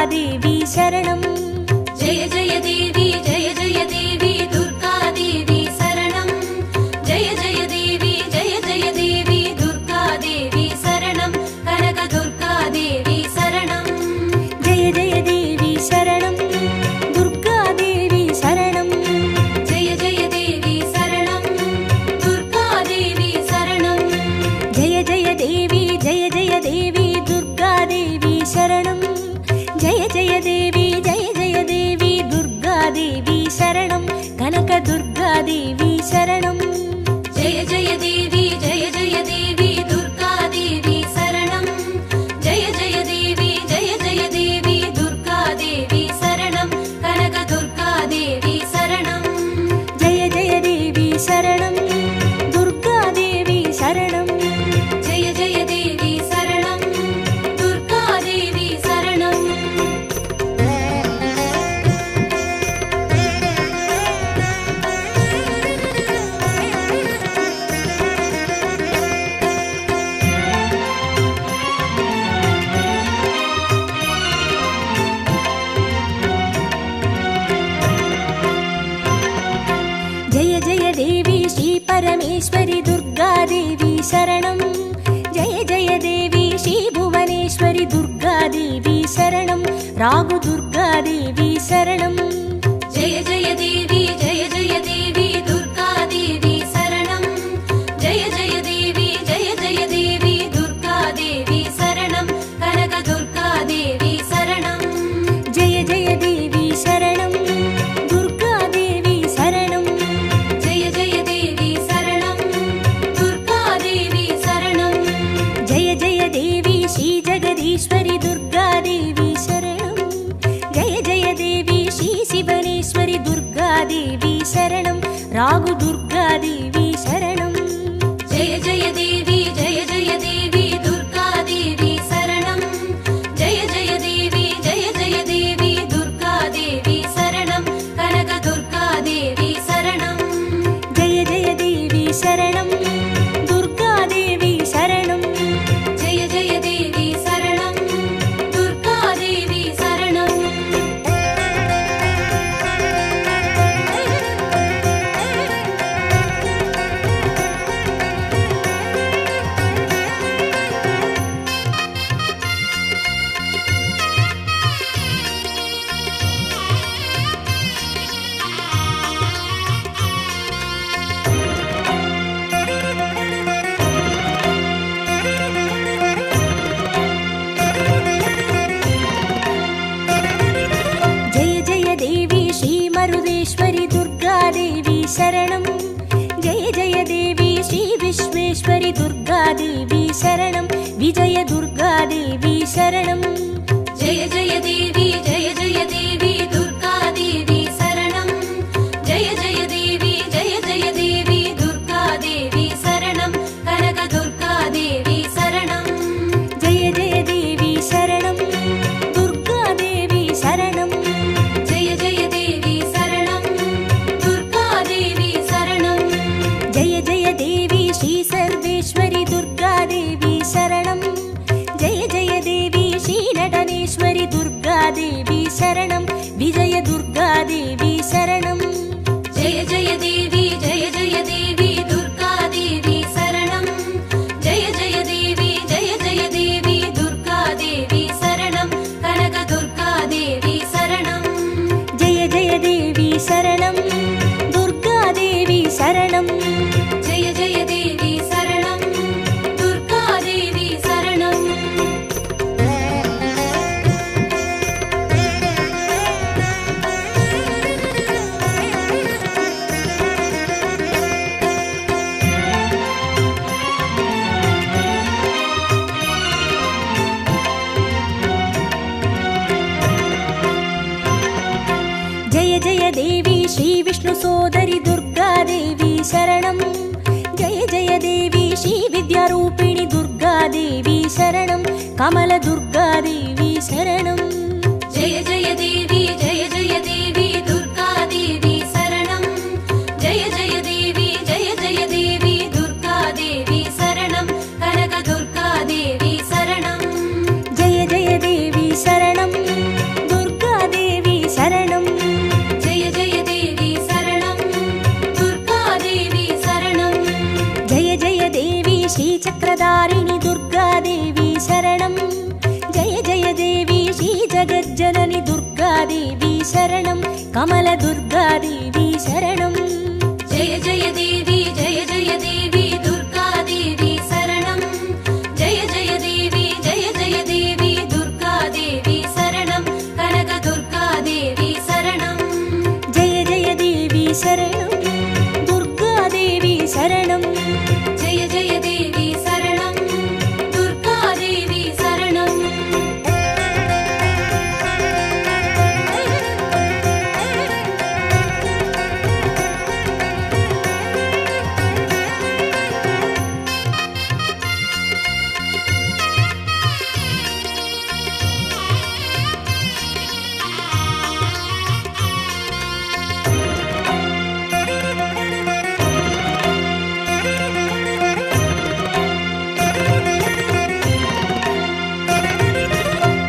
दुर्गादेवी शरणं। जय जय देवी जय जय देवी दुर्गा देवी शरणं। जय जय देवी दुर्गा देवी शरणं। कनक दुर्गा देवी शरणं। जय जय देवी शरणं दुर्गा देवी शरणं। जय जय देवी शरणं दुर्गा देवी शरणं। जय जय देवी दुर्गा देवी शरणं। जय जय देवी दुर्गा देवी शरणं। कनक दुर्गा देवी शरणं। जय जय देवी दुर्गा देवी शरणं। जय जय देवी दुर्गा देवी शरणं। कनक दुर्गा देवी शरणं। जय जय देवी शरणं दुर्गा देवी शरणं। जय जय देवी शरणं दुर्गा देवी शरणं। जय जय देवी श्री परमेश्वरी दुर्गा देवी शरणं। जय जय देवी श्री भुवनेश्वरी दुर्गा देवी शरणं। रागु दुर्गा देवी शरणं। जय जय देवी दुर्गा देवी शरणं। जय जय देवी दुर्गा देवी शरणं। कनक दुर्गा देवी शरणं। जय जय देवी शरणं दुर्गा देवी शरणं। जय जय देवी शरणं दुर्गा देवी शरणं। जय जय देवी श्री जगदीश्वरी दुर्गा देवी शरणं। जय जय देवी श्री शिवनेश्वरी दुर्गा देवी शरणं। रागु दुर्गा देवी शरणं। जय जय देवी दुर्गा देवी शरणं। जय जय देवी दुर्गा देवी शरणं। कनक दुर्गा देवी शरणं। जय जय देवी शरणं दुर्गा देवी शरणं। जय जय देवी शरणं दुर्गा देवी शरणं। जय जय देवी श्री मरुदेश्वरी दुर्गा देवी शरणं। जय जय देवी श्री विश्वेश्वरी दुर्गा देवी शरणं। विजय दुर्गा देवी शरणं। जय जय देवी दुर्गा देवी शरणं। जय जय देवी दुर्गा देवी शरणं। कनक दुर्गा देवी शरणं। जय जय देवी शरणं दुर्गा देवी शरणं। जय जय देवी शरणं दुर्गा देवी शरणं। जय जय देवी श्री सर्वेश्वरी दुर्गा देवी शरणं। जय जय देवी श्री नटनेश्वरी दुर्गा देवी शरणं। विजय दुर्गा देवी शरणं। जय जय देवी दुर्गा देवी शरणं। जय जय देवी दुर्गा देवी शरणं। कनक दुर्गा देवी शरणं। जय जय देवी शरणं दुर्गा देवी शरणं। जय जय देवी शरणं दुर्गा देवी शरणं। जय जय देवी श्री विष्णु सोदरी दुर्गा देवी शरणं। जय जय देवी श्री विद्यारूपिणी दुर्गा देवी शरणं। कमल दुर्गा देवी शरणं। जय जय देवी दुर्गा देवी शरणं। जय जय देवी दुर्गा देवी शरणं। कनक दुर्गा देवी शरणं। जय जय देवी शरणं श्रीचक्रधारिणि दुर्गादेवी शरणं जय जय देवी श्रीजगज्जननि दुर्गादेवी शरणं कमलदुर्गादेवी शरणं जय जय देवी दुर्गादेवी शरणं जय जय देवी दुर्गादेवी शरणं कनकदुर्गादेवी शरणं जय जय देवी शरणं दुर्गादेवी शरणं जय जय देवी शरणं दुर्गादेवी शरणं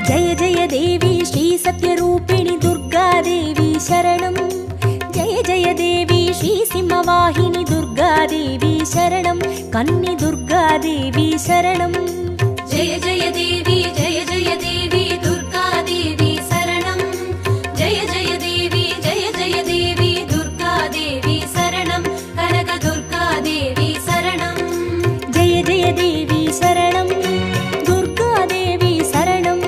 जय जय देवी श्रीसत्यरूपिणि दुर्गादेवी शरणं जय जय देवी श्रीसिंहवाहिनि दुर्गादेवी शरणं कन्नि दुर्गादेवी शरणं जय जय देवी दुर्गादेवी शरणं जय जय देवी दुर्गादेवी शरणं कनकदुर्गादेवी शरणं जय जय देवी शरणं दुर्गादेवी शरणं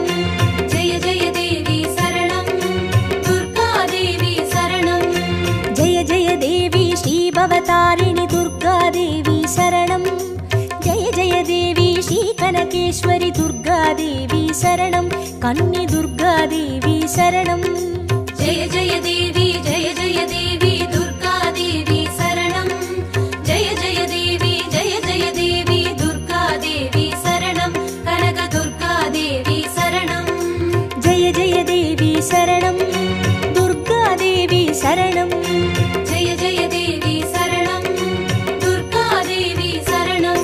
जय जय देवी शरणं दुर्गादेवी शरणं जय जय देवी श्रीभवतारिणि दुर्गादेवी शरणं जय जय देवी श्रीकनकेश्वरि दुर्गादेवी शरणं कन्नि दुर्गादेवी शरणं जय जय देवी दुर्गादेवी शरणं जय जय देवी दुर्गादेवी शरणं कनकदुर्गादेवी शरणं जय जय देवी शरणं दुर्गादेवी शरणं जय जय देवी शरणं दुर्गादेवी शरणं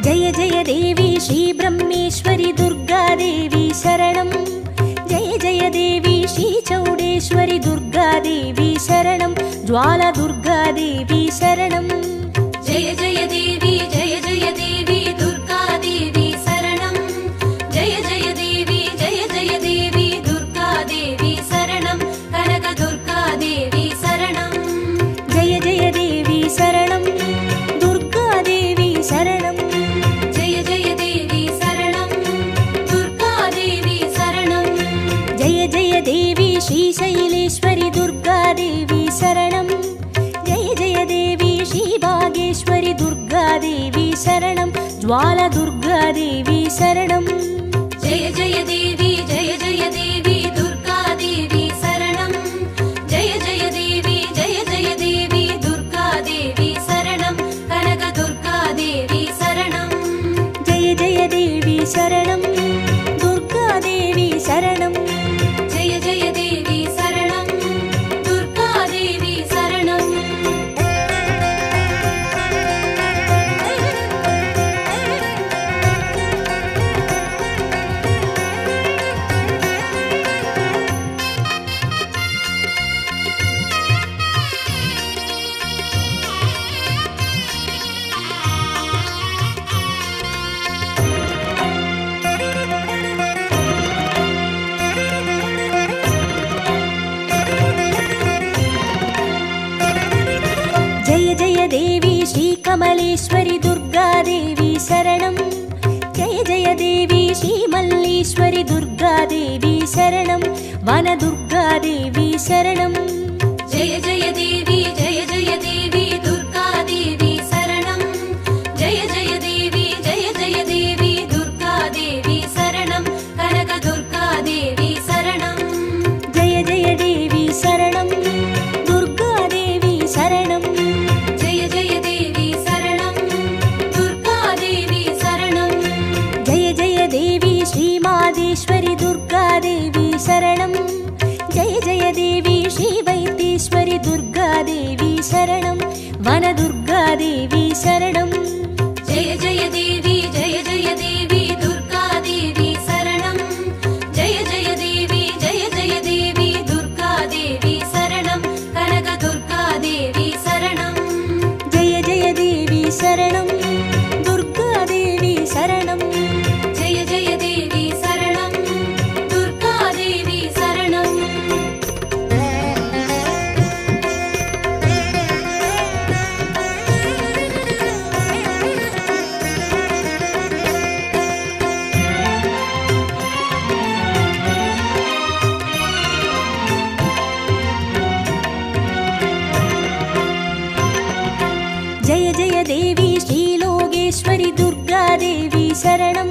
जय जय देवी श्रीब्रह्मेश्वरि दुर्गादेवी शरणं जय जय देवी श्रीचौडेश्वरि दुर्गादेवी शरणं ज्वालदुर्गादेवी शरणं जय जय देवी दुर्गादेवी शरणं जय जय देवी दुर्गादेवी शरणं कनकदुर्गादेवी शरणं जय जय देवी शरणं दुर्गादेवी शरणं जय जय देवी शरणं दुर्गादेवी शरणं जय जय देवी श्रीशैलेश्वरि दुर्गादेवी शरणं जय जय देवी श्रीभागेश्वरि दुर्गादेवी शरणं ज्वालदुर्गादेवी शरणं जय जय देवी दुर्गादेवी शरणं जय जय देवी दुर्गादेवी शरणं कनकदुर्गादेवी शरणं जय जय देवी शरणं दुर्गादेवी शरणं जय जय देवी शरणं दुर्गादेवी शरणं जय जय देवी श्रीकमलेश्वरि दुर्गादेवी शरणं जय जय देवी श्रीमल्लीश्वरि दुर्गादेवी शरणं वनदुर्गादेवी शरणं जय जय देवी दुर्गादेवी शरणं जय जय देवी दुर्गादेवी शरणं कनकदुर्गादेवी शरणं जय जय देवी शरणं दुर्गादेवी शरणं जय जय देवी शरणं दुर्गादेवी शरणं जय जय देवी श्रीमादेश्वरि दुर्गादेवी शरणं जय जय देवी श्री देवी श्रीलोकेश्वरि दुर्गादेवी शरणं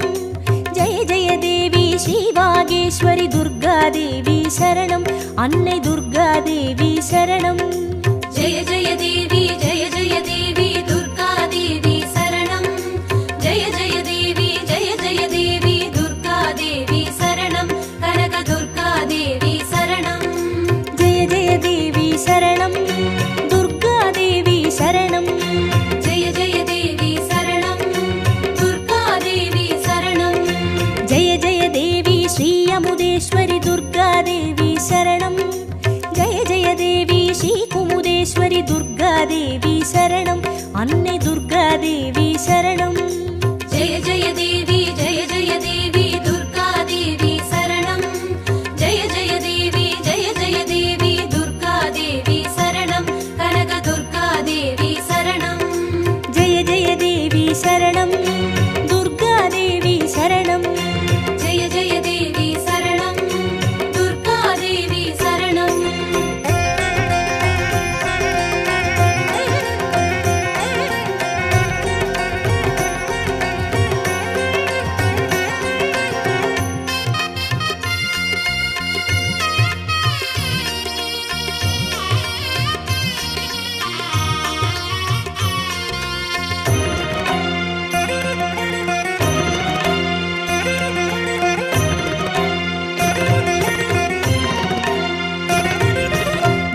जय जय देवी श्रीवागेश्वरि दुर्गादेवी शरणं अन्नै दुर्गादेवी शरणं जय जय देवी दुर्गादेवी शरणं जय जय देवी दुर्गादेवी शरणं कनक दुर्गादेवी शरणं जय जय देवी शरणं दुर्गादेवी शरणं जय जय देवी शरणं दुर्गादेवी शरणं जय जय देवी श्री अमुदेश्वरि दुर्गादेवी शरणं जय जय देवी श्री कुमुदेश्वरि दुर्गादेवी शरणं अन्नै दुर्गादेवी शरणं जय जय देवी दुर्गादेवी शरणं जय जय देवी दुर्गादेवी शरणं कनक दुर्गादेवी शरणं जय जय देवी शरणं दुर्गादेवी शरणं जय जय देवी शरणं दुर्गादेवी शरणं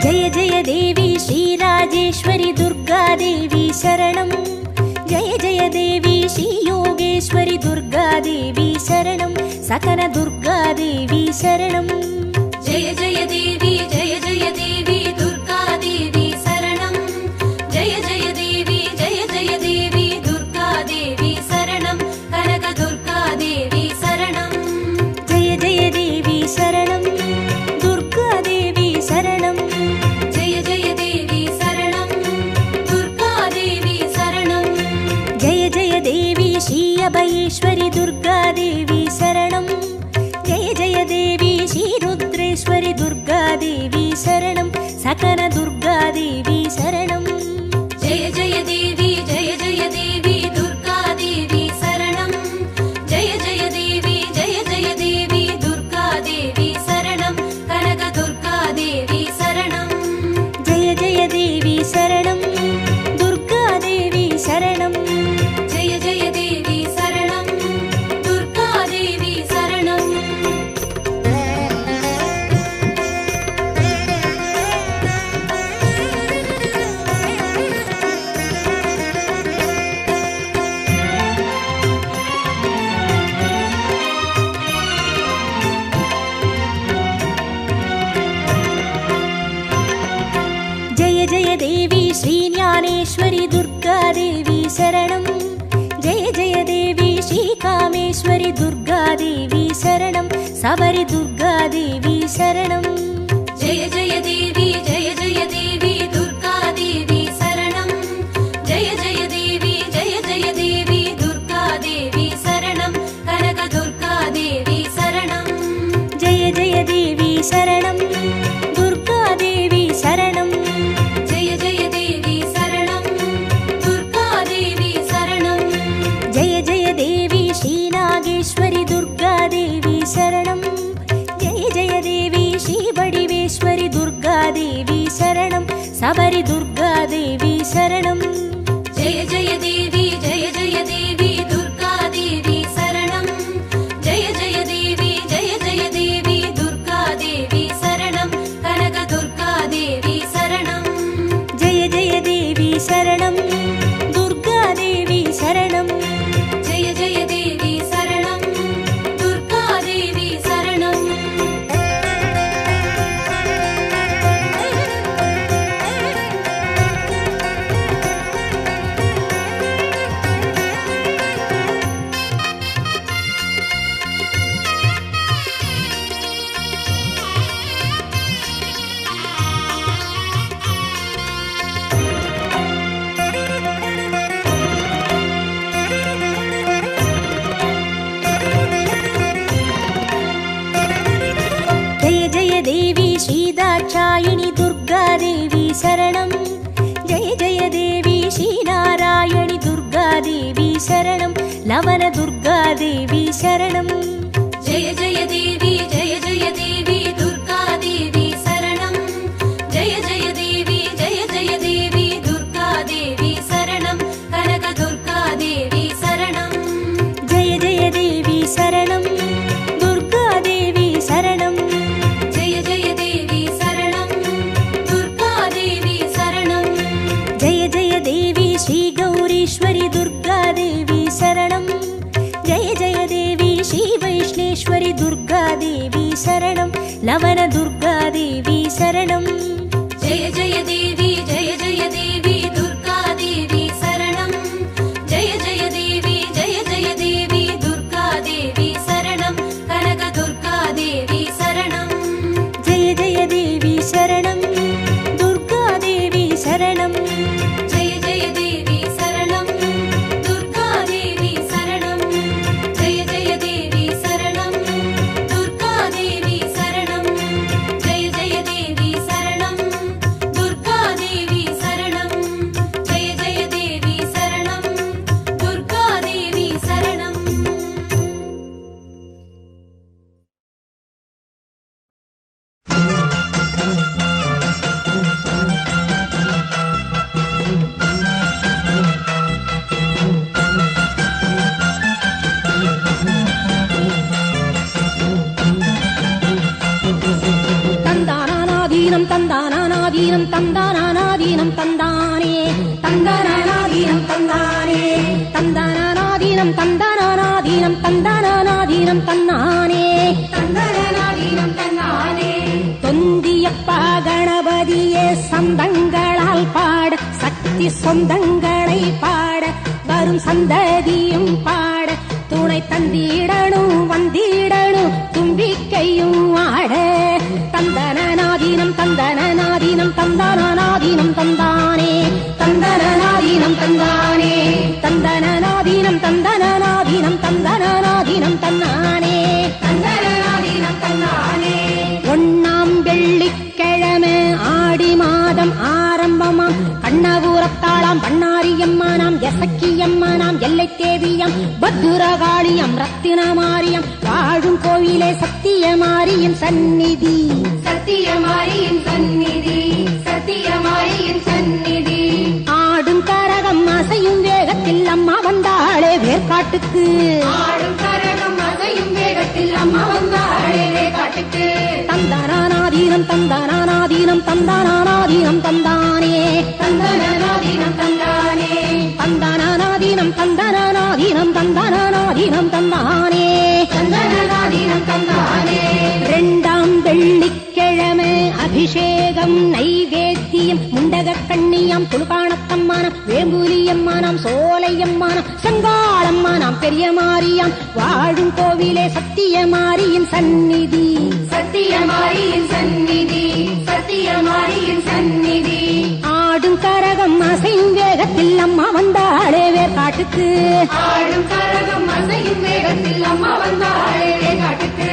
जय जय देवी श्रीराजेश्वरि दुर्गादेवी शरणं जय जय देवी श्रीयोगेश्वरि दुर्गादेवी शरणं सकल दुर्गादेवी शरणं जय जय देवी दुर्गादेवी शरणं जय जय देवी दुर्गादेवी शरणं कनक दुर्गादेवी शरणं जय जय देवी शरणं दुर्गादेवी शरणं जय जय देवी शरणं दुर्गादेवी शरणं जय जय देवी श्री अभयेश्वरि दुर्गादेवी शरणं जय जय देवी श्री रुद्रेश्वरि दुर्गादेवी शरणं सकल दुर्गादेवी शरणं जय जय देवी दुर्गादेवी शरणं जय जय देवी दुर्गादेवी शरणं कनक दुर्गादेवी शरणं जय जय देवी शरणं दुर्गादेवी शरणं जय जय देवी शरणं दुर्गादेवी शरणं जय जय देवी श्रीज्ञानेश्वरि दुर्गादेवी शरणं जय जय देवी श्रीकामेश्वरि दुर्गादेवी शरणं सबरि दुर्गादेवी शरणं जय जय देवी दुर्गादेवी शरणं जय जय देवी दुर्गादेवी शरणं कनक दुर्गादेवी शरणं जय जय देवी शरणं दुर्गादेवी शरणं जय जय देवी शरणं दुर्गादेवी शरणं जय जय देवी श्रीनागेश्वरि दुर्गादेवी शरणं जय जय देवी श्रीवडिवेश्वरि दुर्गादेवी शरणं सबरि दुर्गादेवी शरणं जय जय देवी दुर्गादेवी शरणं जय जय देवी दुर्गादेवी शरणं कनक दुर्गादेवी शरणं जय जय देवी शरणं दुर्गादेवी शरणं जय जय देवी शरणं दुर्गादेवी शरणं देवी श्रीदाक्षायिणी दुर्गादेवी शरणं जय जय देवी श्रीनारायणी शरणं लवन दुर्गा देवी शरणं जय जय देवी दुर्गा देवी शरणं जय जय देवी दुर्गा देवी शरणं कनक दुर्गा देवी शरणं जय जय देवी शरणं दुर्गा देवी शरणं जय जय देवी शरणं दुर्गा देवी शरणं जय जय देवी श्री गौरीश्वरी दुर्गा देवी शरणं जय जय देवी श्री वैष्णेश्वरी दुर्गा देवी शरणं लवन दुर्गा देवी शरणं जय जय देवी दुर्गा देवी शरणं जय जय देवी दुर्गा देवी शरणं कनक दुर्गा देवी शरणं जय जय देवी शरणं दुर्गा देवी शरणं जय जय देवी शरणं दुर्गा देवी शरणं जय जय देवी शरणं दुर्गा देवी शरणं जय जय देवी शरणं दुर्गा देवी शरणं जय जय देवी शरणं दुर्गा देवी शरणं தந்தானாதீனம் தந்தானாதீனம் தந்தானாதீனம் தந்தானே தந்தானாதீனம் தந்தானே தந்தானாதீனம் தந்தானாதீனம் தந்தானாதீனம் தன்னானே தந்தனாதீனம் தன்னானே தொந்தியப்பா கணபதியே சந்தங்களால் பாட சக்தி சொந்தங்களை பாட வரும் சந்ததியும் பாட துணை தந்திடணும் வந்திடணும் தும்பிக்கையும் ஆட தந்தனாதீனம் தந்தனாதீனம் தந்தானாதீனம் தந்தானே தந்தனாதீனம் தந்தானே தந்தனாதீனம் தந்தனாதீனம் தந்தனாதீனம் தன்னானே தந்தனாதீனம் தன்னானே ஒண்ணாம் வெள்ளிக்கிழமை ஆடி மாதம் ஆரம்பமாம் கண்ணபுரத்தாளாம் பண்ணாரியம்மானாம் எசக்கியம்மானாம் எல்லை தேவியம் பத்துரகாளியம் ரத்தினமாரியம் வாழும் கோவிலே சத்தியமாரியின் சந்நிதி சத்தியமாரியின் சந்நிதி சத்தியமாரியின் சந்நிதி ஆடும் கரகம் அசையும் வேகத்தில் அம்மா வந்தாளே வேர்காட்டுக்கு ஆடும் கரகம் அசையும் வேகத்தில் அம்மா வந்தாளே வேர்காட்டுக்கு தந்தானாதீனம் தந்தானாதீனம் தந்தானாதீனம் தந்தானே தந்தனாதீனம் தந்தானே தந்தானாதீனம் தந்தானாதீனம் தந்தானாதீனம் தந்தானே தந்தனாதீனம் தந்தானே இரண்டாம் வெள்ளிக்கிழமை அபிஷேகம் நைவேத்தியம் முண்டக கண்ணியாம் துளுகாணத்தம்மானாம் வேம்புலியம்மானாம் சோலையம்மானாம் செங்காளம்மானாம் பெரிய மாரியாம் வாழும் கோவிலே சத்தியமாரியின் சந்நிதி சத்தியமாரியின் சந்நிதி சத்தியமாரியின் சந்நிதி ஆடும் கரகம் அசையும் வேகத்தில் அம்மா வந்தாளே வேர்காட்டுக்கு ஆடும் கரகம் அசையும் வேகத்தில் அம்மா வந்தாளே வேர்காட்டுக்கு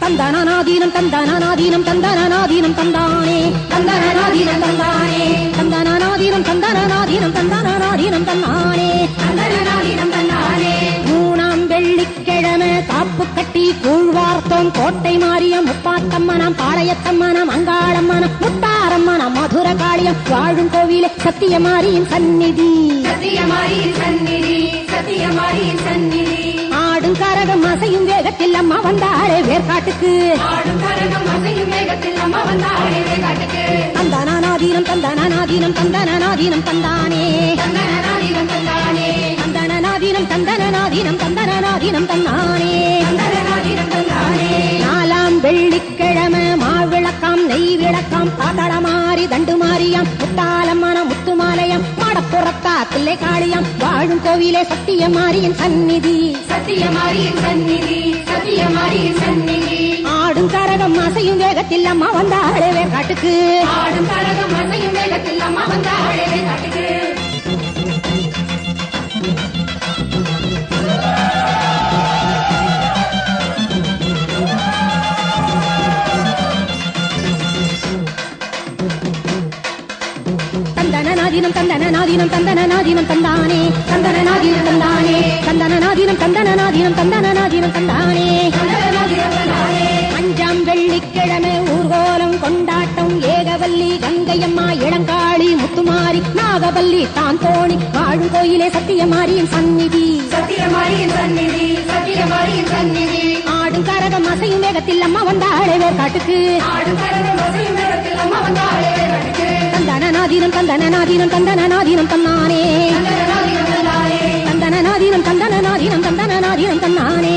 தந்தானாதீனம் தந்தானாதீனம் தந்தானாதீனம் தந்தானே தந்தானாதீனம் தந்தானே தந்தானாதீனம் தந்தானாதீனம் தந்தானாதீனம் தந்தானே தந்தனாதீனம் தந்தானே மூணாம் வெள்ளிக்கிழமை காப்பு கட்டி கூழ்வார்த்தோம் கோட்டை மாரியம் முப்பாத்தம்மனாம் பாளையத்தம்மனாம் அங்காளம்மனாம் முத்தாரம்மனாம் மதுர காளியம் வாழும் கோவிலே சத்தியமாரியின் சந்நிதி சத்தியமாரியின் சந்நிதி சத்தியமாரியின் சந்நிதி ஆடும் கரகம் அசையும் வேகத்தில் அம்மா வந்தாளே வேர்காட்டுக்கு ஆடும் கரகம் அசையும் வேகத்தில் அம்மா வந்தாளே வேர்காட்டுக்கு தந்தானாதீனம் தந்தானாதீனம் தந்தானாதீனம் தந்தானே தந்தனாதீனம் தந்தானே தந்தானாதீனம் தந்தானாதீனம் தந்தானாதீனம் தந்தானே தந்தனாதீனம் தந்தானே நாலாம் வெள்ளிக்கிழமை மாவிளக்காம் நெய் விளக்காம் பாத்தாளமாரி தண்டு மாரியாம் முத்தாலம்மானம் முத்துமாலயம் மாடப்புறத்தா தில்லை காளியாம் வாழும் கோவிலே சத்தியமாரியின் சந்நிதி சத்தியமாரியின் சந்நிதி சத்தியமாரியின் சந்நிதி ஆடும் கரகம் அசையும் வேகத்தில் அம்மா வந்தாளே வேர்காட்டுக்கு ஆடும் கரகம் அசையும் வேகத்தில் அம்மா வந்தாளே வேர்காட்டுக்கு தந்தனநாதீனம் தந்தனநாதீனம் தந்தனநாதீனம் தந்தானே தந்தனநாதீனம் தந்தானே தந்தனநாதீனம் தந்தனநாதீனம் தந்தனநாதீனம் தந்தானே அஞ்சாம் வெள்ளிக்கிழமை ஊர்கோலம் கொண்டாட்டம் ஏகவல்லி கங்கையம்மா இளங்காளி முத்துமாரி நாகவல்லி தான் தோணி வாழும் கோயிலே சத்தியமாரியின் சந்நிதி சத்தியமாரியின் சந்நிதி சத்தியமாரியின் சந்நிதி ஆடும் கரகம் அசையும் வேகத்தில் அம்மா வந்தாளே வேர்காட்டுக்கு ஆடும் கரகம் அசையும் வேகத்தில் அம்மா வந்தாளே வேர்காட்டுக்கு தந்தனநாதீனம் தந்தனநாதீனம் தந்தனநாதீனம் தந்தானே தந்தனநாதீனம் தந்தானே தந்தனநாதீனம் தந்தனநாதீனம் தந்தனநாதீனம் தந்தானே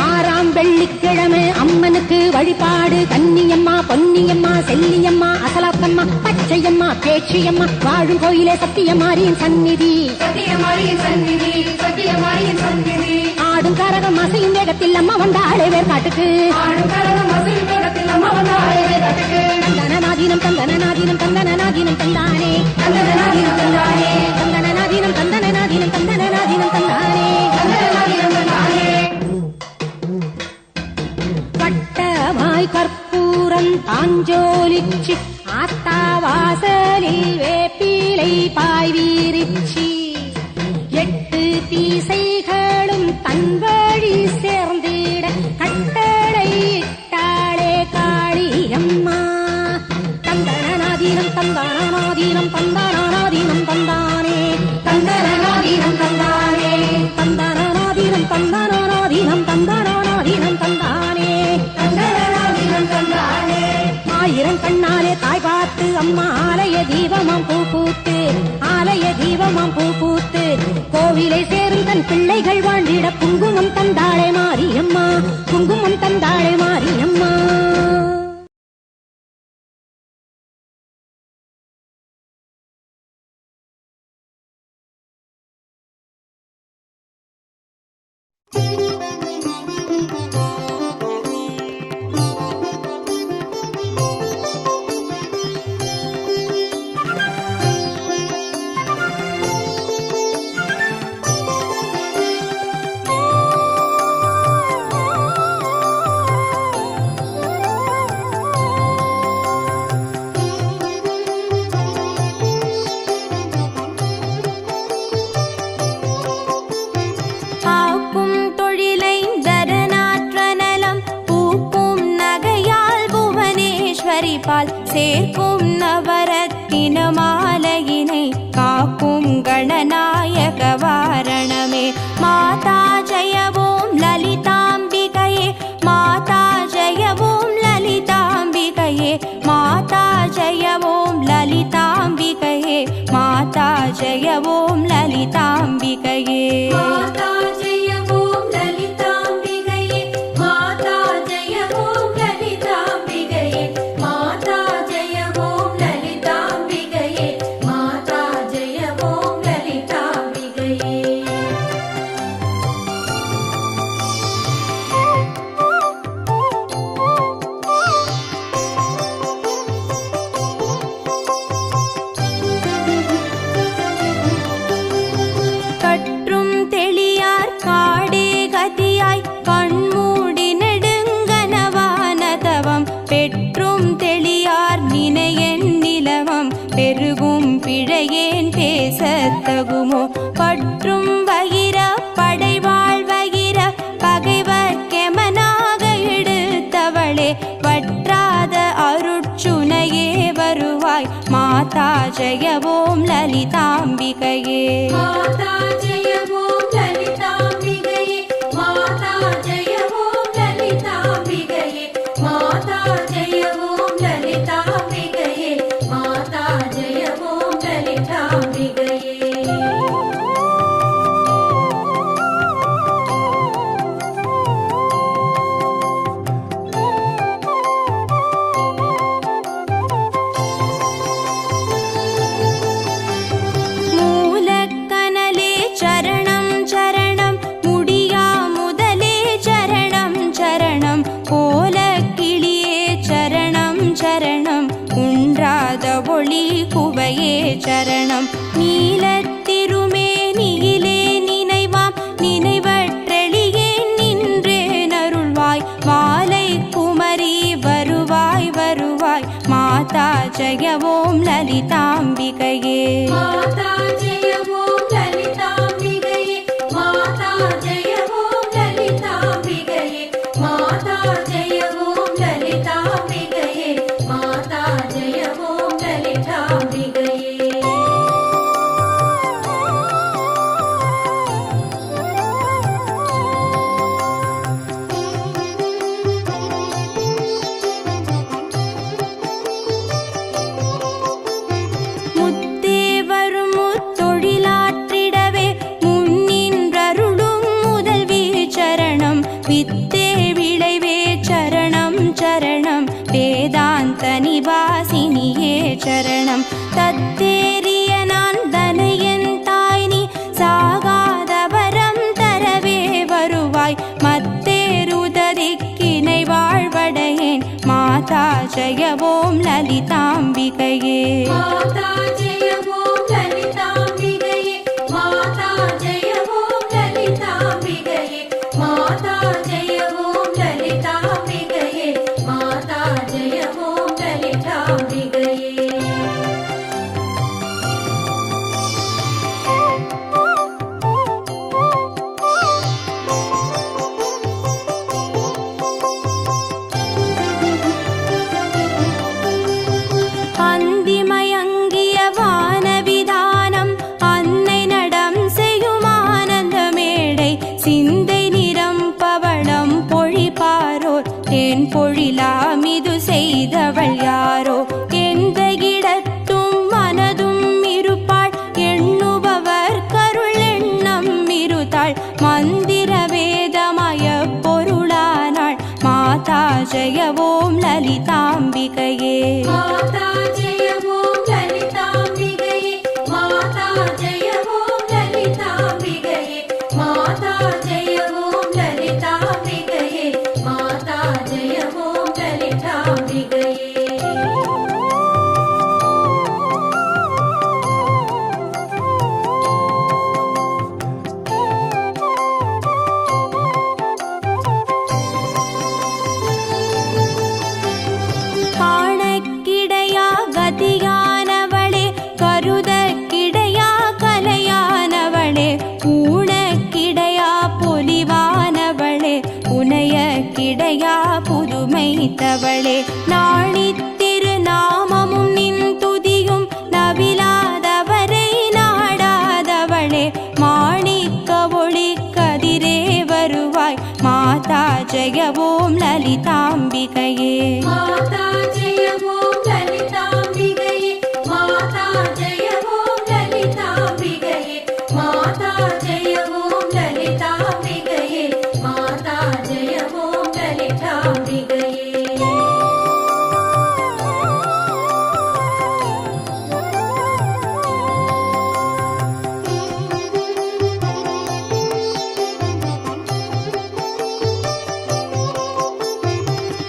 ஆறாம் வெள்ளிக்கிழமை அம்மனுக்கு வழிபாடு கன்னியம்மா பொன்னியம்மா செல்லியம்மா அசலாக்கம்மா பச்சையம்மா பேச்சியம்மா வாழும் கோயிலே சத்தியமாரியின் சந்நிதி சத்தியமாரியின் சந்நிதி சத்தியமாரியின் சந்நிதி ஆடும் கரகம் அசையும் வேகத்தில் அம்மா வந்தாளே வேர்காட்டுக்கு ஆடும் கரகம் அசையும் வேகத்தில் அம்மா வந்தாளே வேர்காட்டுக்கு தந்தனநாதீனம் தந்தனநாதீனம் தந்தனநாதீனம் தந்தானே தந்தனநாதீனம் தந்தானே தந்தனநாதீனம் தந்தனநாதீனம் தந்தனநாதீனம் தந்தானே தந்தனநாதீனம் தந்தானே வட்டமாய் கற்பூரம் தாஞ்சோலிச்சி ஆத்தாவாசலில் வேப்பிலை பாய் வீரிச்சி எட்டு தீசைகளும் தன் வழி சேர்ந்திட கட்டளை இட்டாளே காளியம்மா தந்தனநாதீனம் தந்தனநாதீனம் தந்தனநாதீனம் தந்தானே தந்தனநாதீனம் தந்தானே தந்தனநாதீனம் தந்தனநாதீனம் தந்தனநாதீனம் தந்தானே தந்தனநாதீனம் தந்தானே ஆயிரம் கண்ணாலே தாய் பார்த்து அம்மா ஆலய தீபமாம் பூ பூத்து ஆலய தீபமாம் பூ பூத்து கோவிலை சேரும் தன் பிள்ளைகள் வாழ்ந்திட குங்குமம் தந்தாளே மாரியம்மா குங்குமம் தந்தாளே மாரியம்மா சேர்க்கும் நவரத்தின மாலையினை காக்கும் கணநாயக வாரணமே மாதா ஜெயவோம் லலிதாம்பிகையே மாதா ஜெயவோம் லலிதாம்பிகையே மாதா ஜெயவோம் லலிதாம்பிகையே மாதா ஜெயவோம் லலிதாம்பிகையே மாதா ஜெயவோம் லலிதாம்பிகையே மாதா ஜெயவோம் லலிதாம்பிகையே மாதா ஜெயவோம் லலிதாம்பிகையே மாதா ஜெயவோம் லலிதாம்பிகையே கற்றும் தெளியார் காடே கதியாய் கண்மூடி நெடுங்கனவானதவம் பெற்றும் தெளியார் நினையன் நிலவம் பெருகும் பிழையேன் பேசத்தகுமோ பற்றும் வகிர படைவாழ் வகிர பகைவர்க்கெமனாக எடுத்தவளே வற்றாத அருட்சுனையே வருவாய் மாதா ஜெயவோம் லலிதாம்பிகையே மாதா ஜெயவோம் லலிதாம்பிகையே மாதா ஜெயவோம் லலிதாம்பிகையே மாதா ஜெயவோம் லலிதாம்பிகையே மாதா ஜெயவோம் லலிதாம்பிகையே மூலக்கனலே சரணம் சரணம் முடியா முதலே சரணம் சரணம் கோலக்கிளியே சரணம் சரணம் குன்றாத ஒளி குவையே சரணம் நீலத்திருமேனியிலே நினைவாம் நினைவற்றெளியே நின்றே நருள்வாய் மாலை குமரி வருவாய் வருவாய் மாதா माता जय ॐ ललिताम्बिकये माता जय ॐ ललिताम्बिकये माता जय ॐ ललिताम्बिकये माता जय ॐ ललिताम्बिकये माता जय ॐ ललिताम्बिकये वित्ते विळैवे चरणं चरणं वेदान्तनिवासिनिये चरणं तत्तेरिय नान्दनयन् ताय्नी सागादवरं तरवे वरुवाय मत्तेरुददिक्किनै वाळ्वडयेन् माता जय ॐ ललिताम्बिकये माता जय ॐ ललिताम्बिकये माता जय ॐ ललिताम्बिकये माता जय ॐ ललिताम्बिकये माता जय ॐ ललिताम्बिकये அந்திமயங்கிய வானவிதானம் அன்னை நடம் செய்யும் ஆனந்த மேடை சிந்தை நிறம் பவளம் பொழிப்பாரோர் தேன் பொழிலாமிது செய்தவள் யாரோ எந்த இடத்தும் மனதும் இருப்பாள் எண்ணுபவர் கருள் எண்ணம் இருத்தாள் மந்திர வேதமய பொருளானாள் மாதா ஜய ஓம் லலிதாம்பிகையே माता जय ॐ ललिताम्बिकये माता जय ॐ ललिताम्बिकये माता जय ॐ ललिताम्बिकये माता जय ॐ ललिताम्बिकये காணக்கிடையா கதியானவளே கருதக்கிடையா கலையானவளே ஊனக்கிடையா பொலிவானவளே உனையக்கிடையா புதுமைத்தவளே நாணித்திரு நாமமும் நின் துதியும் நவிலாதவரை நாடாதவளே மாணிக்க ஒளி கதிரே வருவாய் மாதா ஜய ஓம் லலிதாம்பிகையே माता जय ॐ ललिताम्बिकये माता जय ॐ ललिताम्बिकये माता जय ॐ ललिताम्बिकये माता जय ॐ ललिताम्बिकये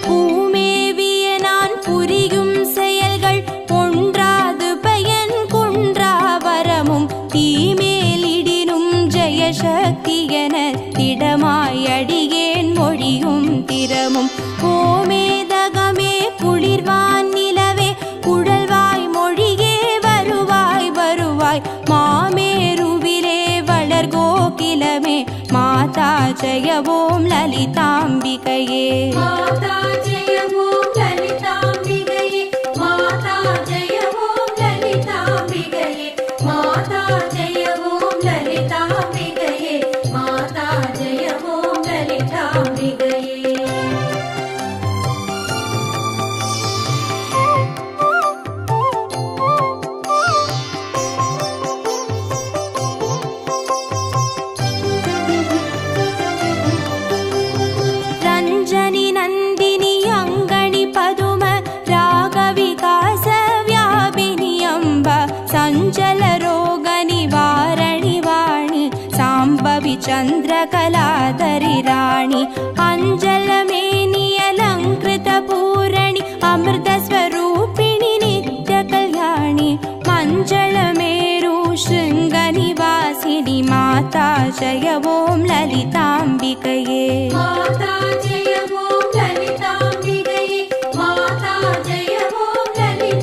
பூமேவிய நான் புரியும் செயல்கள் ஒன்றாது பயன் குன்றா வரமும் தீமேலிடினும் ஜெயசக்தி என திடமாய் அடியேன் மொழியும் திறமும் கோமேதகமே குளிர்வான் நிலவே குழல்வாய் மொழியே வருவாய் வருவாய் மாமேருவிலே வளர் கோகிலமே மாதா ஜய ஓம் லலிதாம்பிகையே माता जय ॐ ललिताम्बिकये माता जय ॐ ललिताम्बिकये माता जय ॐ ललिताम्बिकये माता जय ॐ ललिताम्बिकये रञ्जनि नन्दिनि अङ्गणि पदुम रागविकास व्यापिनि अम्ब सञ्चल रोग निवारणि वाणि साम्बवि चन्द्रकलाधरि राणि अञ्जलमेनि अलङ्कृत पूरणि अमृतस्वरूपिणि नित्यकल्याणि मञ्जलमेरु शृङ्गनिवासिनि माता जय ॐ ललिताम्बिकये माता जय ॐ ललिताम्बिकये माता जय ॐ ललिताम्बिकये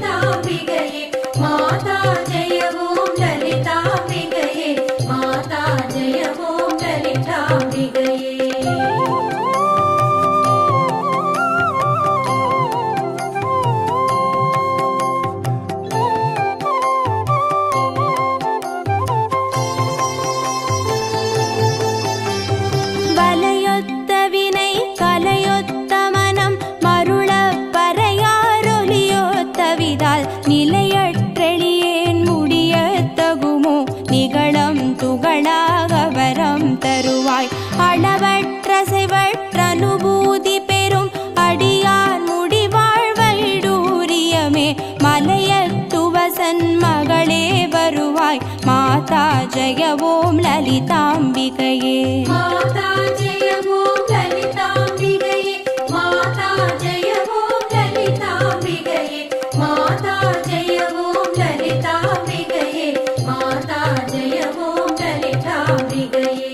ஜெய ஓம் லலிதாம்பிகையே. மாதா ஜெய ஓம் லலிதாம்பிகையே. மாதா ஜெய ஓம் லலிதாம்பிகையே. மாதா ஜெய ஓம் லலிதாம்பிகையே. மாதா ஜெய ஓம் லலிதாம்பிகையே.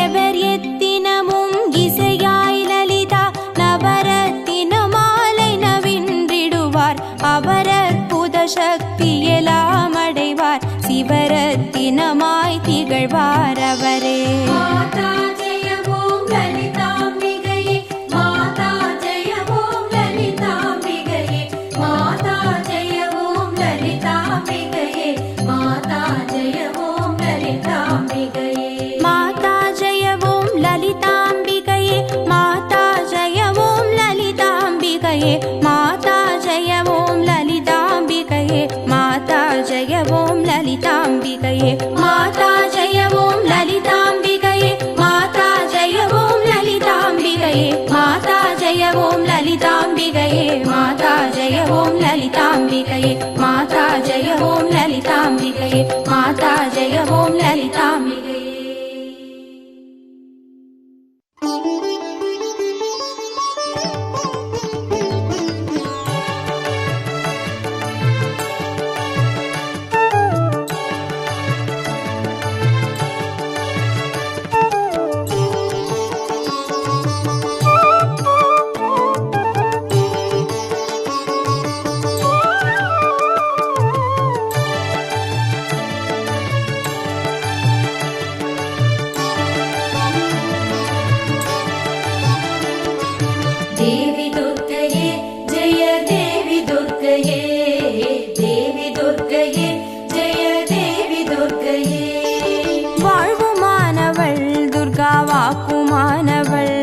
எவர் எத்தினமும் இசையாய் லலிதா நவரத்தின மாலை நவின்றிடுவார். அவர் அற்புத சக்தி எல்லாம் அடைவார். சிவரத்தினமாய் திகழ்வார் அவரே. மாதா ஜெய ஓம் லலிதாம்பிகையே. மாதா ஜெய ஓம் லலிதாம்பிகையே. மாதா ஜெய ஓம் லலிதாம்பிகையே. மாதா ஜெய ஓம் லலிதாம்பிகையே. மாதா ஜெய ஓம் லலிதாம்பிகையே. மாதா ஜெய ஓம் லலிதாம்பிகையே. மாதா ஜெய ஓம் லலிதாம்பிகையே. மாதா ஜெய ஓம் லலிதாம்பிகையே. மாதா ஜெய ஓம் லலிதாம்பிகையே. மாதா ஜெய ஓம் லலிதாம்பிகையே. மாதா ஜெய ஓம் லலிதாம்பிகையே. மாதா ஜெய ஓம் லலிதாம்பிகையே. மாதா ஜெய ஓம் லலிதாம்பிகையே. மாதா ஜெய ஓம் லலிதாம்பிகையே. தேவி துர்க்கையே ஜெய தேவி துர்க்கையே. தேவி துர்க்கையே ஜெய தேவி துர்க்கையே. வாழ்வுமானவள் துர்கா வாக்குமானவள்.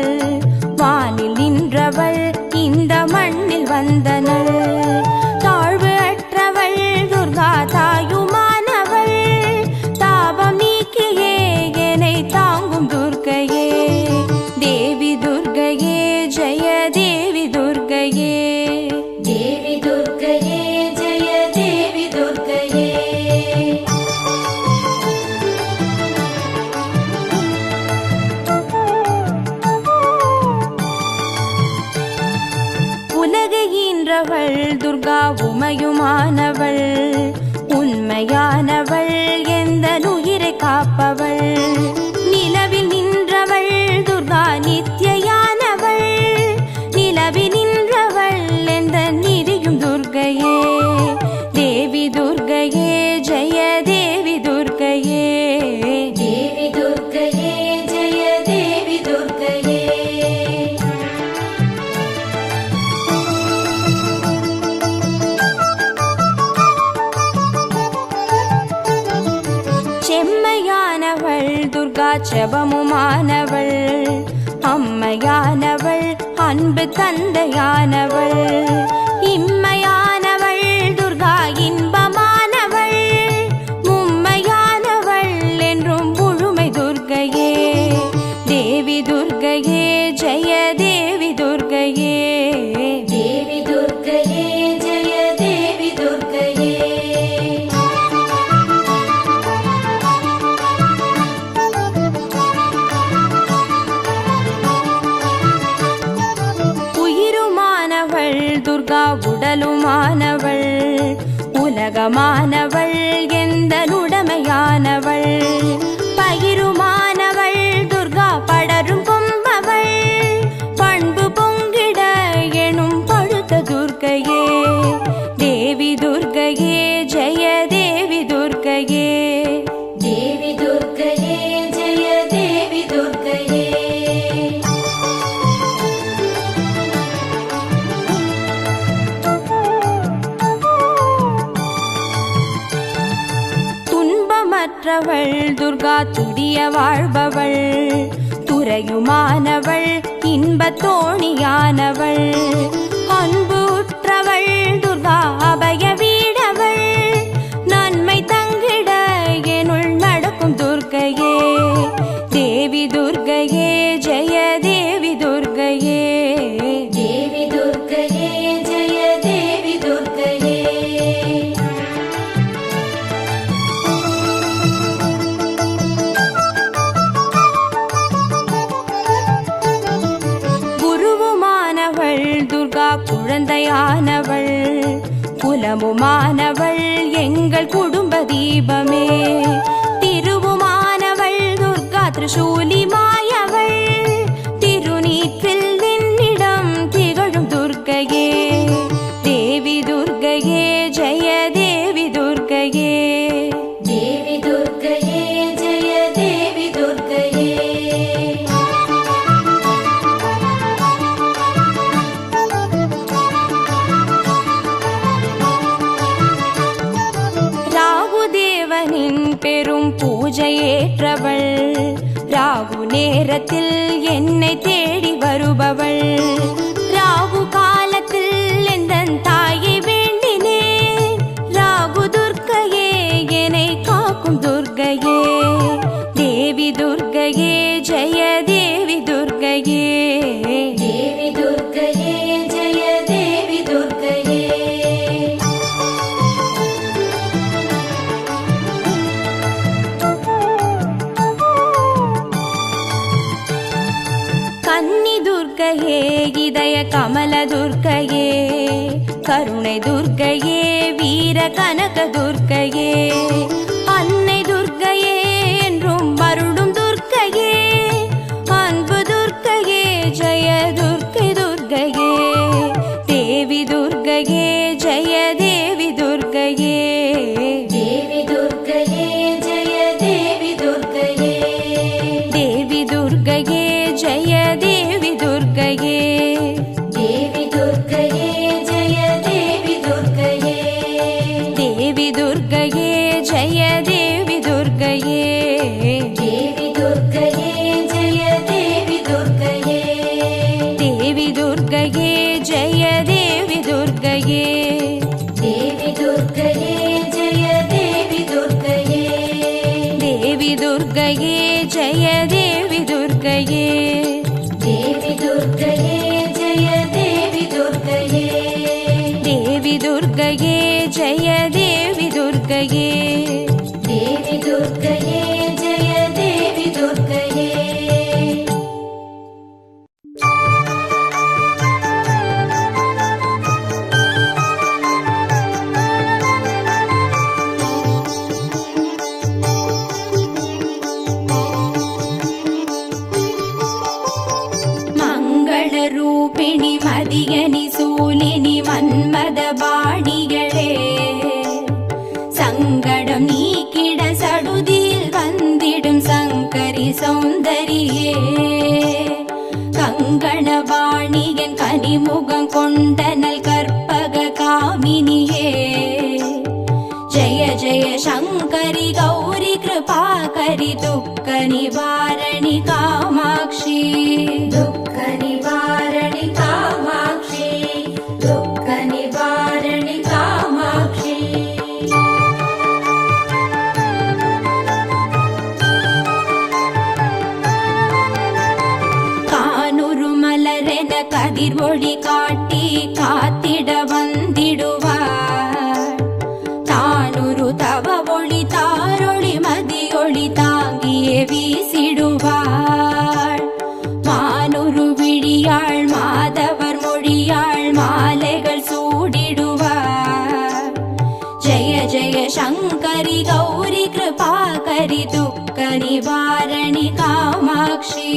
வானில் நின்றவள் இந்த மண்ணில் வந்தனள். தாழ்வு அற்றவள் துர்கா தாயுமானவள். தாபம் நீக்கியே என்னை தாங்கும் துர்க்கையே. தேவி துர்க்கையே ஜெய தேவி துர்க்கையே. தேவி துர்க்கையே ஜெய தேவி துர்க்கையே. உலகை ஈன்றவள் துர்கா உமையுமானவள். உண்மையானவள் எந்த உயிரை காப்பவள். நிலவில் நின்றவள் துர்கா நித்யானவள். நிலவில் நின்றவள் எந்த நிதியும் துர்க்கையே. தேவி துர்க்கையே ஜெய தேவி துர்க்கையே. தேவி துர்க்கையே ஜெய தேவி துர்க்கையே. செம்மையானவள் துர்கா செபமுமானவள். அம்மையானவள் அன்பு தந்தையானவள். இம்மையானவள் துர்கா இன்பமானவள். மும்மையானவள் என்றும் முழுமை துர்க்கையே. தேவி துர்க்கையே ஜெய தேவி துர்க்கையே. தேவி துர்க்கையே ஜெய தேவி துர்க்கையே. உயிருமானவள் துர்கா உடலுமானவள். உலகமானவள் எந்த உடமையானவள். பயிருமானவள் துர்கா படரும் கொம்பவள். பண்பு பொங்கிட எனும் பழுத்த துர்க்கையே. தேவி துர்க்கையே ஜெய தேவி துர்க்கையே. தேவி துர்க்கையே ஜெய தேவி துர்க்கையே. துன்பமற்றவள் துர்கா துடிய வாழ்பவள். துறையுமானவள் இன்பத் தோணியானவள். அன்பு உற்றவள் துர்கா அபய வீடவள். நன்மை தங்கிட எனுள் நடக்கும் துர்க்கையே. குலமுமானவள் எங்கள் குடும்ப தீபமே. திருவுமானவள் துர்கா திரிசூலி மாயவள் திருநீற்றில் நின்னிடம் திகழும் துர்க்கையே. தேவி துர்க்கையே ஜெய தேவி துர்க்கையே. தேவி துர்க்கையே ஜெய தேவி துர்க்கையே. ராகுதேவனின் பெரும் பூஜையேற்றவள் ராகு நேரத்தில் என்னை தேடி வருபவள். ராகு காலத்தில் எந்தன் தாயை வேண்டினேன். ராகு துர்க்கையே என்னை காக்கும் துர்க்கையே. தேவி துர்க்கையே ஜெய தேவி துர்க்கையே. தேவி துர்க்கையே ஜெய தேவி துர்க்கையே. கன்னி துர்க்கையே இதய கமல துர்க்கையே. கருணை துர்க்கையே வீர கனக துர்க்கையே. அன்னை துர்க்கையே என்றும் வருடும் துர்க்கையே. அன்பு துர்க்கையே ஜெய துர்க்கை துர்க்கையே. தேவி துர்க்கையே ஜெய தேவி துர்க்கையே. தேவி துர்க்கையே ஜெய தேவி துர்க்கையே. தேவி துர்க்கையே ஜெய தேவி துர்க்கையே. தேவி துர்க்கையே ஜெய தேவி துர்க்கையே. தேவி துர்க்கையே ஜெய தேவி துர்க்கையே. தேவி துர்க்கையே ஜெய தேவி துர்க்கையே. தேவி துர்க்கையே ஜெய தேவி துர்க்கையே. தேவி துர்க்கையே ஜெய தேவி துர்க்கையே. தேவி துர்க்கையே ஜெய தேவி துர்க்கையே. தேவி துர்க்கையே ஜெய தேவி துர்க்கையே. தேவி துர்க்கையே ஜெய தேவி துர்க்கையே. தேவி துர்க்கையே ஜெய தேவி துர்க்கையே. மங்களரூபிணி மதியனி சூலினி மன்மத பாணிகளே. சங்கடம் நீக்கிட சடுதியில் வந்திடும் சங்கரி சௌந்தரியே. கங்கணபாணியன் கனிமுகம் கொண்டனல் கற்பக காமினியே. ஜெய ஜெய சங்கரி கௌரி கிருபாகரி துக்க நிவாரணி காமாட்சி. துக்க நிவாரணி காமாட்சி. துக்க நிவாரணி காமாட்சி. கானுரு மலரென கதிர் ஒளி காட்டி காத்திட வந்திடுவார். தானுரு தவ ஒளி தாரொளி மதியொளி தாங்கியே வீசிடுவாள். மானுரு விழியாள் மாதவர் மொழியாள் மாலைகள் சூடிடுவார். ஜெய ஜெய சங்கரி கௌரி கிருபாகரி துக்க நிவாரணி காமாட்சி.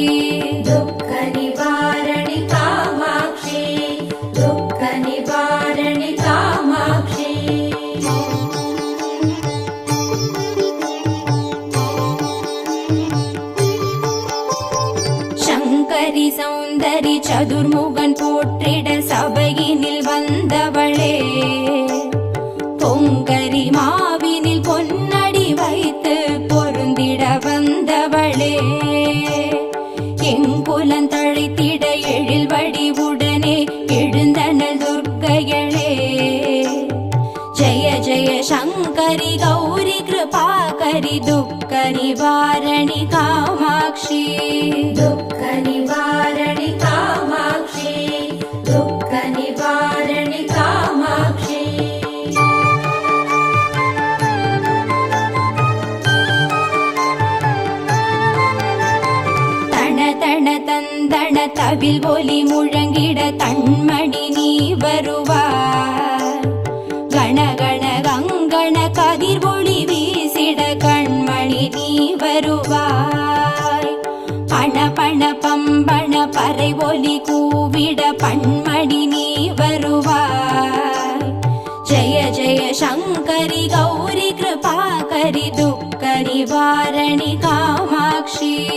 துக்க நிவாரணி காமாட்சி. துக்க நிவாரணி காமாட்சி. சங்கரி சௌந்தரி சதுர்முகன் போற்றிட சபையினில் வந்தவளே. பொங்கரி மாவினில் பொன்னடி வைத்து பொருந்திட வந்தவளே. எங்குலன் தழைத்திட எழில் வடிவுடனே எழுந்தனல் துர்க்கையளே. ஜெய ஜெய சங்கரி கௌரி கிருபாகரி துக்க நிவாரணி காமாட்சி. துக்க நிவாரணி காமாட்சி. துக்க நிவாரணி காமாட்சி. தன தன தந்தன தவில் ஒலி முழங்கிட தன்மணி நீ வருவார். கணகண கங்கண கதிர்வொளி வீசிட கண்மணி நீ வருவாய். பண பண பம்பண பறை ஒலி கூவிட பண்மணி நீ வருவாய். ஜய ஜய சங்கரி கௌரி கிருபாகரி துக்க நிவாரணி காமாட்சி.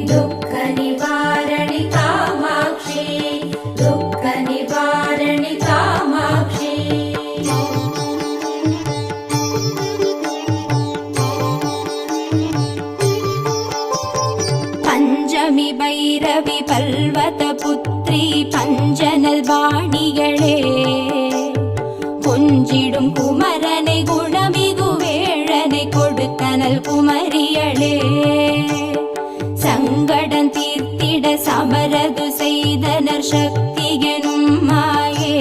துக்க நிவாரணி காமாட்சி. துக்க நிவாரணி காமாட்சி. பஞ்சமி பைரவி பல்வத புத்ரி பஞ்சனல் வாணிகளே. கொஞ்சிடும் குமரனை குணமிகு வேழனை கொடுத்தனல் குமரியளே. சங்கடம் தீர்த்திட சமரது செய்தனர் சக்தி எனும் மாயே.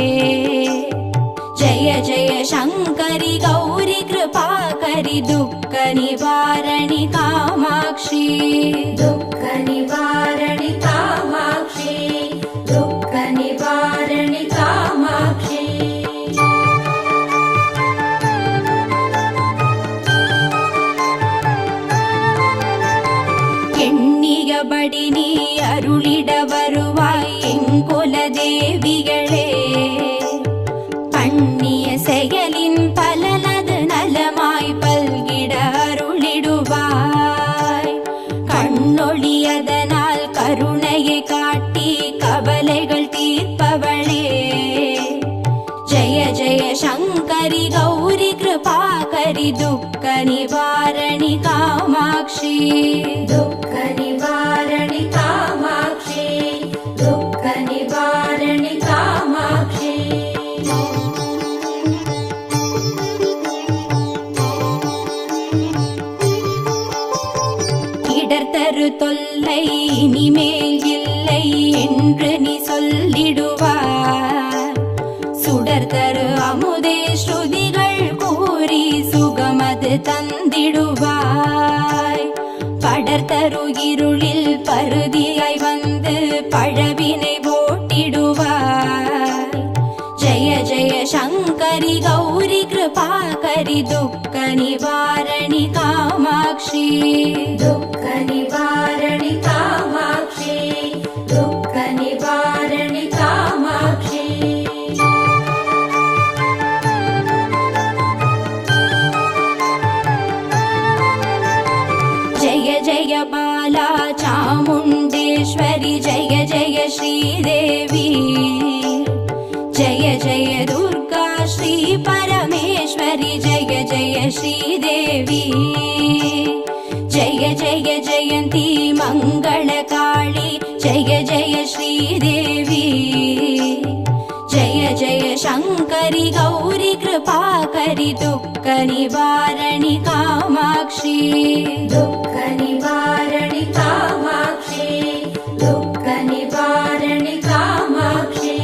ஜய ஜய சங்கரி கௌரி கிருபாகரி துக்க நிவாரணி காமாட்சி. துக்க நிவாரணி காமாட்சி. துக்க நிவாரணி காமாட்சி. எண்ணியபடி நீ அருளிட வருவாய் எங்குல தேவிகளே. பண்ணிய செயலின் பலனது நலமாய் பல்கிட அருளிடுவாய். கண்ணொழியதனால் கருணையை காட்டி கவலைகள் தீர்ப்பவளே. ஜய ஜய சங்கரி கௌரி கிருபாகரி துக்க நிவாரணி காமாட்சி. துக்க நிவாரணி காமாட்சி. துக்க நிவாரணி காமாட்சி. இடர்தரு தொல்லை இனிமேல் இல்லை என்று நீ சொல்லிடுவார். சுடர்தரு அமுதே ஸ்ருதிகள் கூறி சுகமது தந்திடுவாய். படர்தரு இருளில் பருதியாய் வந்து பழவினை ஓட்டிடுவாய். ஜய ஜய சங்கரி கௌரி கிருபாகரி துக்க நிவாரணி காமாட்சி. துக்க நிவாரணி காமாட்சி. துக்க நிவாரணி காமாட்சி. जय जय बाला चामुण्डेश्वरि जय जय श्रीदेवी. जय जय दुर्गा श्री परमेश्वरि जय जय श्रीदेवी. जय जय जयन्ती मङ्गलकाली जय जय श्रीदेवी. जय जय शङ्करि गौरी कृपाकरि दुःख निवारणि कामाक्षी. दुःख निवारणि कामाक्षी. दुःख निवारणि कामाक्षी.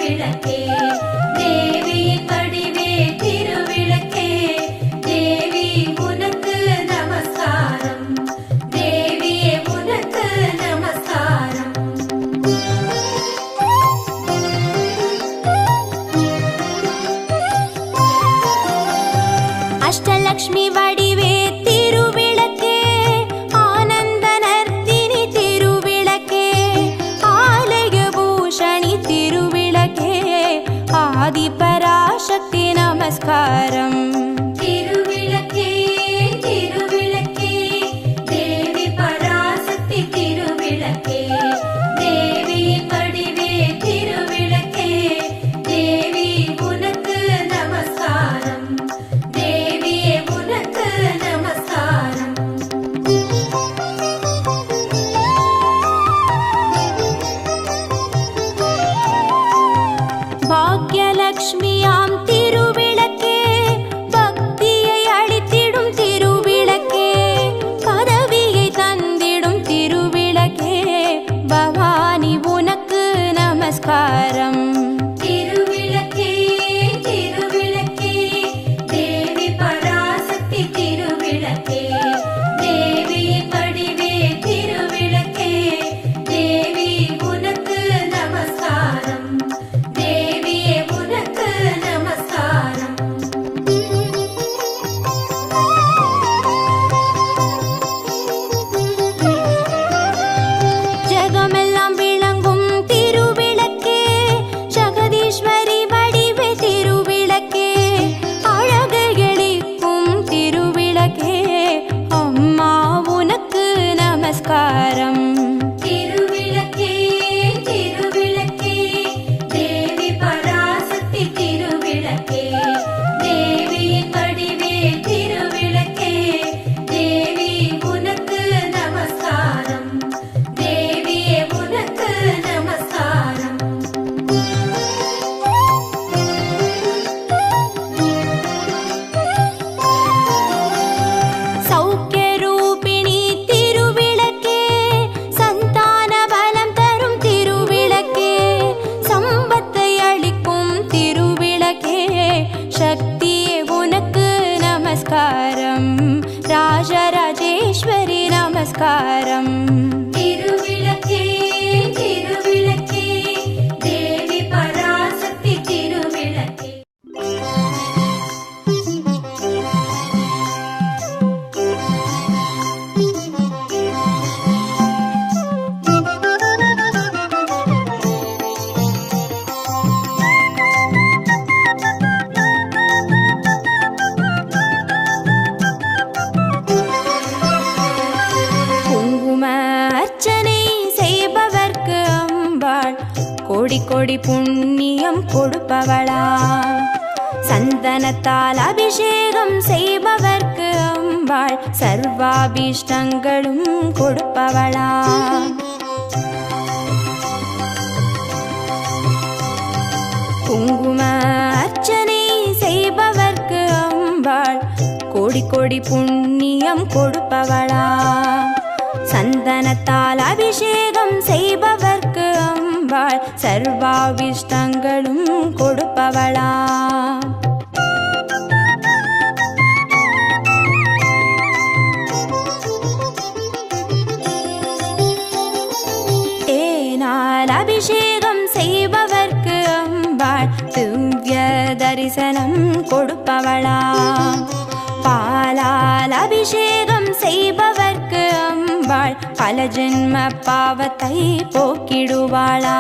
திருவிளக்கே தேவியின் வடிவே திருவிளக்கே தேவி உனக்கு நமஸ்காரம் தேவியே உனக்கு நமஸ்காரம் அஷ்டலக்ஷ்மி வடிவே திருவிளக்கே ஆனந்த நர்த்தினி திருவிளக்கே ஆலய பூஷணி திருவிளக்கே ஆதி பராசக்தி நமஸ்காரம் திருவிளக்கே திருவிளக்கே தேவி பராசக்தி திருவிளக்கே தேவியின் வடிவே திருவிளக்கே தேவி உனக்கு நமஸ்காரம் தேவியே உனக்கு நமஸ்காரம் பாக்யலக்ஷ்மியாம் திருவிளக்கே பக்தியை அளித்திடும் திருவிளக்கே பதவியை தந்திடும் திருவிளக்கே பவானி உனக்கு நமஸ்காரம் திருவிளக்கே திருவிளக்கே தேவி பராசக்தி திருவிளக்கே தேவியின் வடிவே திருவிளக்கே தேவி உனக்கு நமஸ்காரம் தேவியே உனக்கு நமஸ்காரம் ஜகமெல்லாம் விளங்கும் திருவிளக்கே ஜகதீஸ்வரி வடிவே திருவிளக்கே அழகு எளிக்கும் திருவிளக்கே அம்மா உனக்கு நமஸ்காரம் திருவிளக்கே திருவிளக்கே தேவி பராசக்தி திருவிளக்கே தேவியின் வடிவே திருவிளக்கே தேவி உனக்கு நமஸ்காரம் தேவியே உனக்கு நமஸ்காரம் சௌக்கிய ரூபிணி திருவிளக்கே சந்தான பலம் தரும் திருவிளக்கே சம்பத்தை அளிக்கும் திருவிளக்கே சக்தியே உனக்கு நமஸ்காரம் ராஜராஜேஸ்வரி நமஸ்காரம் திருவிளக்கே திருவிளக்கே தேவி பராசக்தி திருவிளக்கே குங்கும அர்ச்சனை செய்பவர்க்கு அம்பாள் கோடி கோடி புண்ணியம் கொடுப்பவளா சந்தனத்தால் அபிஷேகம் செய்பவர்க்கு அம்பாள் சர்வாபீஷ்டங்களும் கொடுப்பவளா குங்கும அர்ச்சனை செய்பவர்க்கு அம்பாள் கோடி கோடி புண்ணியம் கொடுப்பவளா சந்தனத்தால் அபிஷேகம் செய்பவர்க்கு அம்பாள் சர்வாவிஷ்டங்களும் கொடுப்பவளா தேனால் அபிஷேகம் செய்பவர்க்கு அம்பாள் திவ்ய தரிசனம் கொடுப்பவளா பாலால் அபிஷேகம் செய்பவர்க்கு அம்பாள் பல ஜென்ம பாவத்தை போக்கிடுவாளா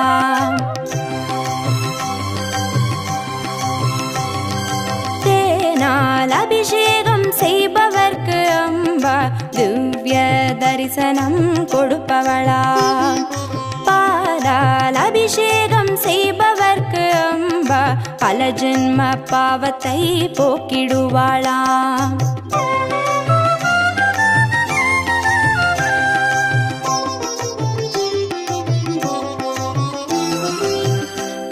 தேனால் அபிஷேகம் செய்பவர்க்கு அம்பாள் திவ்ய தரிசனம் கொடுப்பவளா பாலால் அபிஷேகம் செய்பவர்க்கு அம்பா பல ஜென்ம பாவத்தை போக்கிடுவாளா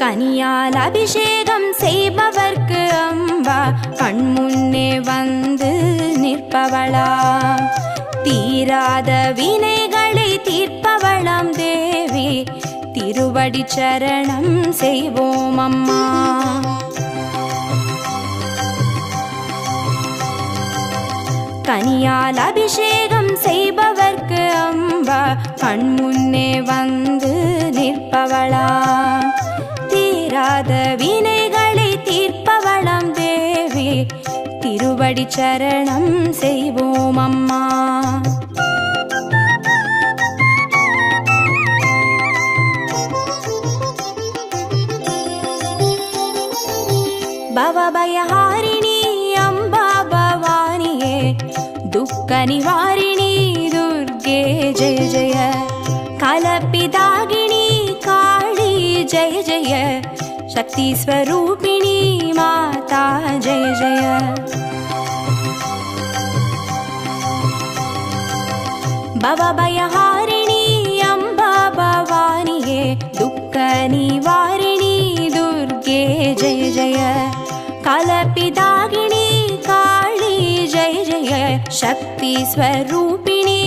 கனியால் அபிஷேகம் செய்பவர்க்கு அம்பா கண்முன்னே வந்து நிற்பவளா தீராத வினைகளை தீர்ப்பவளாம் தேவி திருவடி சரணம் செய்வோம் அம்மா. கனியால் அபிஷேகம் செய்பவர்க்கு அம்பா கண் முன்னே வந்து நிற்பவளா, தீராத வினைகளை தீர்ப்பவளம் தேவி, திருவடி சரணம் செய்வோம் அம்மா. பவபயஹாரிணி அம்பா பவானியே, துக்க நிவாரிணி துர்गे जय जय, कलपिदागिनी काली जय जय, शक्ति स्वरूपिणी माता जय जय. भवभयहारिणी अम्बा भवानिये, दुःख निवारिणी दुर्गे जय जय, कलपिदागिनी काली जय जय, शक्ति स्वरूपिणी